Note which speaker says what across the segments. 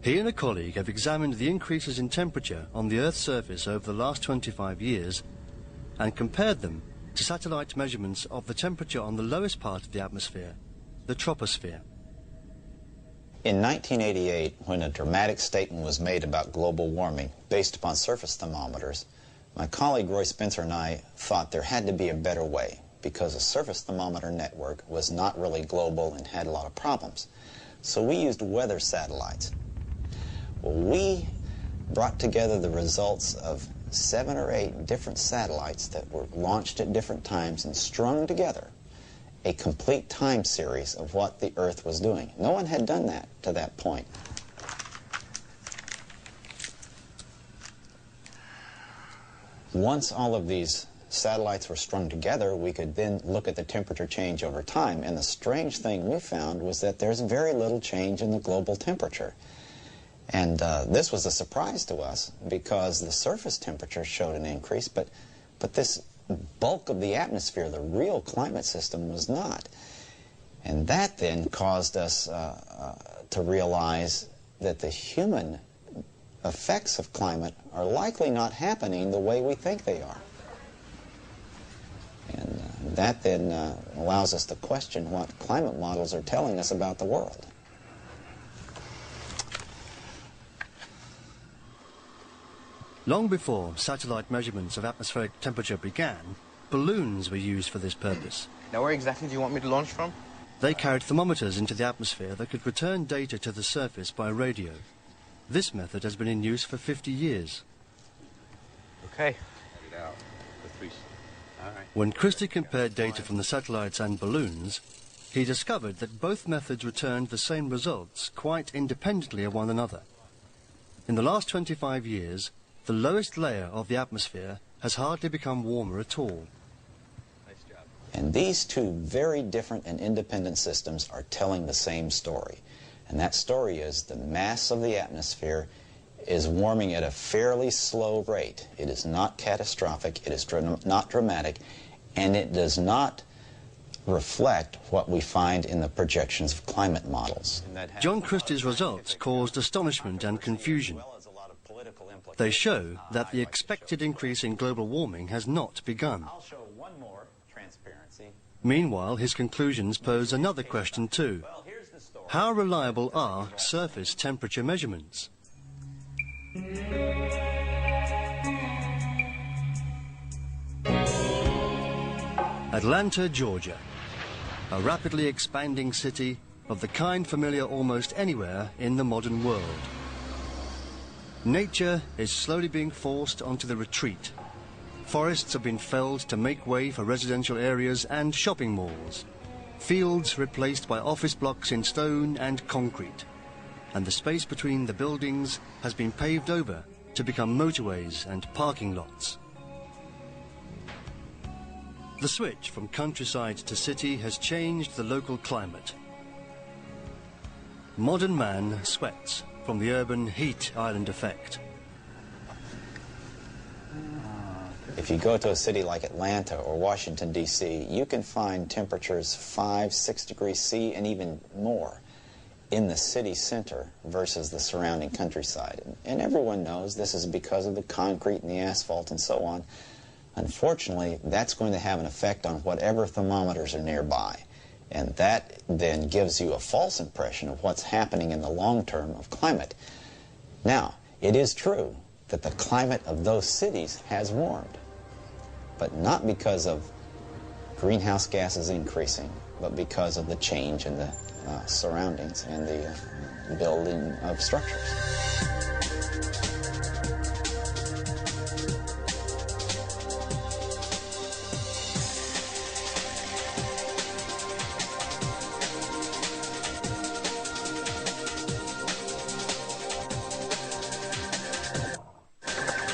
Speaker 1: He and a colleague have examined the increases in temperature on the Earth's surface over the last 25 years and compared them to satellite measurements of the temperature on the lowest part of the atmosphere, the troposphere.
Speaker 2: In 1988, when a dramatic statement was made about global warming based upon surface thermometers, my colleague Roy Spencer and I thought there had to be a better way because the surface thermometer network was not really global and had a lot of problems. So we used weather satellites. Well, we brought together the results of 7 or 8 different satellites that were launched at different times and strung together a complete time series of what the Earth was doing. No one had done that to that point. Once all of these satellites were strung together, we could then look at the temperature change over time. And the strange thing we found was that there's very little change in the global temperature. And this was a surprise to us because the surface temperature showed an increase, but this bulk of the atmosphere, the real climate system, was not. And that then caused us to realize that the human effects of climate are likely not happening the way we think they are. And that then allows us to question what climate models are telling us about the world.
Speaker 1: Long before satellite measurements of atmospheric temperature began, balloons were used for this purpose.
Speaker 3: Now where exactly do you want me to launch from?
Speaker 1: They carried thermometers into the atmosphere that could return data to the surface by radio. This method has been in use for 50 years.
Speaker 3: Okay.
Speaker 1: When Christie compared data from the satellites and balloons, he discovered that both methods returned the same results quite independently of one another. In the last 25 years, the lowest layer of the atmosphere has hardly become warmer at all.
Speaker 2: And these two very different and independent systems are telling the same story. And that story is the mass of the atmosphere is warming at a fairly slow rate. It is not catastrophic, it is not dramatic, and it does not reflect what we find in the projections of climate models.
Speaker 1: John Christie's results caused astonishment and confusion. They show that the expected increase in global warming has not begun. Meanwhile, his conclusions pose another question too. How reliable are surface temperature measurements? Atlanta, Georgia, a rapidly expanding city of the kind familiar almost anywhere in the modern world. Nature is slowly being forced onto the retreat. Forests have been felled to make way for residential areas and shopping malls. Fields replaced by office blocks in stone and concrete. And the space between the buildings has been paved over to become motorways and parking lots. The switch from countryside to city has changed the local climate. Modern man sweats from the urban heat island effect.
Speaker 2: If you go to a city like Atlanta or Washington, D.C., you can find temperatures 5, 6 degrees C and even more in the city center versus the surrounding countryside. And everyone knows this is because of the concrete and the asphalt and so on. Unfortunately, that's going to have an effect on whatever thermometers are nearby. And that then gives you a false impression of what's happening in the long term of climate. Now, it is true that the climate of those cities has warmed, but not because of greenhouse gases increasing, but because of the change in the surroundings and the building of structures.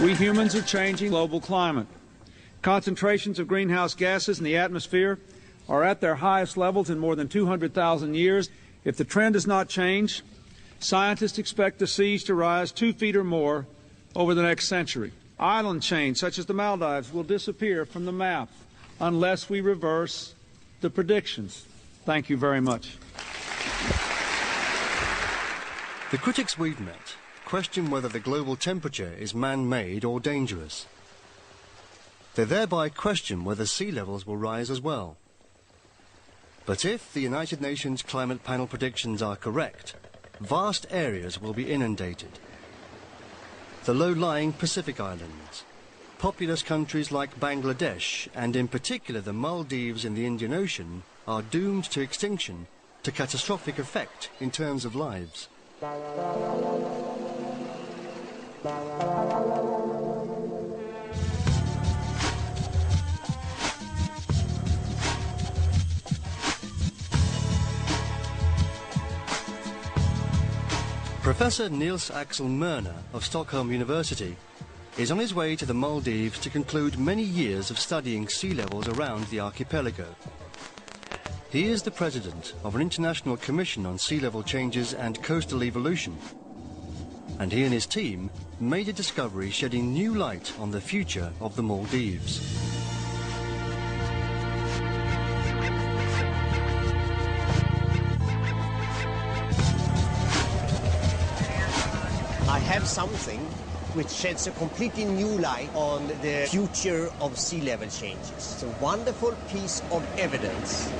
Speaker 4: We humans are changing global climate. Concentrations of greenhouse gases in the atmosphere are at their highest levels in more than 200,000 years. If the trend does not change, scientists expect the seas to rise 2 feet or more over the next century. Island chains such as the Maldives will disappear from the map unless we reverse the predictions. Thank you very much.
Speaker 1: The critics we've met question whether the global temperature is man-made or dangerous. They thereby question whether sea levels will rise as well. But if the United Nations Climate Panel predictions are correct, vast areas will be inundated. The low-lying Pacific Islands, populous countries like Bangladesh, and in particular the Maldives in the Indian Ocean, are doomed to extinction, to catastrophic effect in terms of lives. Professor Niels Axel Mørner of Stockholm University is on his way to the Maldives to conclude many years of studying sea levels around the archipelago. He is the president of an international commission on sea level changes and coastal evolution, and he and his team made a discovery shedding new light on the future of the Maldives.
Speaker 5: I have something which sheds a completely new light on the future of sea level changes. It's a wonderful piece of evidence.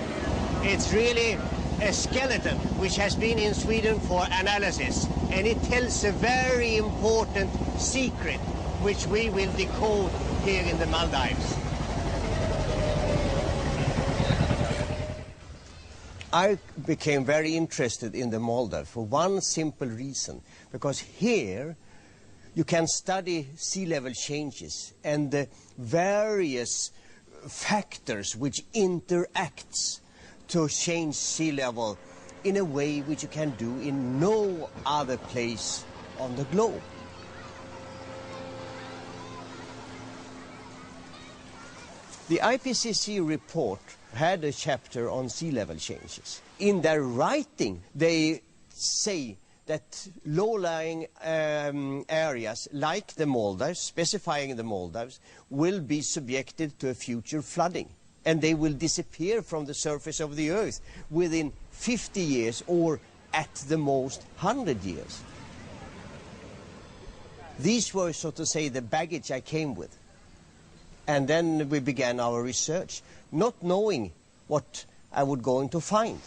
Speaker 5: It's really a skeleton which has been in Sweden for analysis, and it tells a very important secret which we will decode here in the Maldives. I became very interested in the Maldives for one simple reason, because here you can study sea level changes and the various factors which interacts to change sea level in a way which you can do in no other place on the globe. The IPCC report had a chapter on sea level changes. In their writing, they say that low-lying areas like the Maldives, specifying the Maldives, will be subjected to a future flooding, and they will disappear from the surface of the earth within 50 years or at the most 100 years. These were, so to say, the baggage I came with. And then we began our research, not knowing what I would going to find.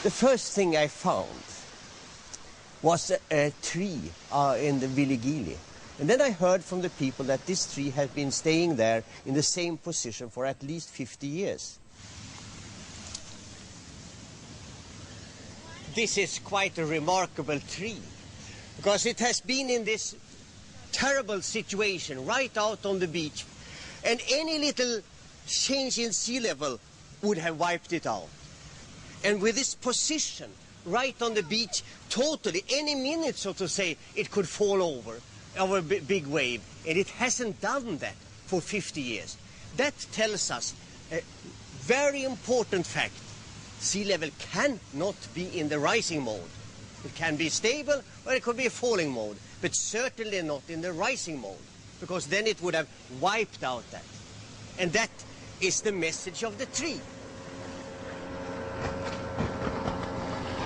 Speaker 5: The first thing I found was a tree in the Viligili. And then I heard from the people that this tree had been staying there in the same position for at least 50 years. This is quite a remarkable tree, because it has been in this terrible situation right out on the beach, and any little change in sea level would have wiped it out. And with this position right on the beach, totally, any minute, so to say, it could fall over a big wave, and it hasn't done that for 50 years. That tells us a very important fact. Sea level cannot be in the rising mode. It can be stable, or it could be a falling mode, but certainly not in the rising mode, because then it would have wiped out that. And that is the message of the tree.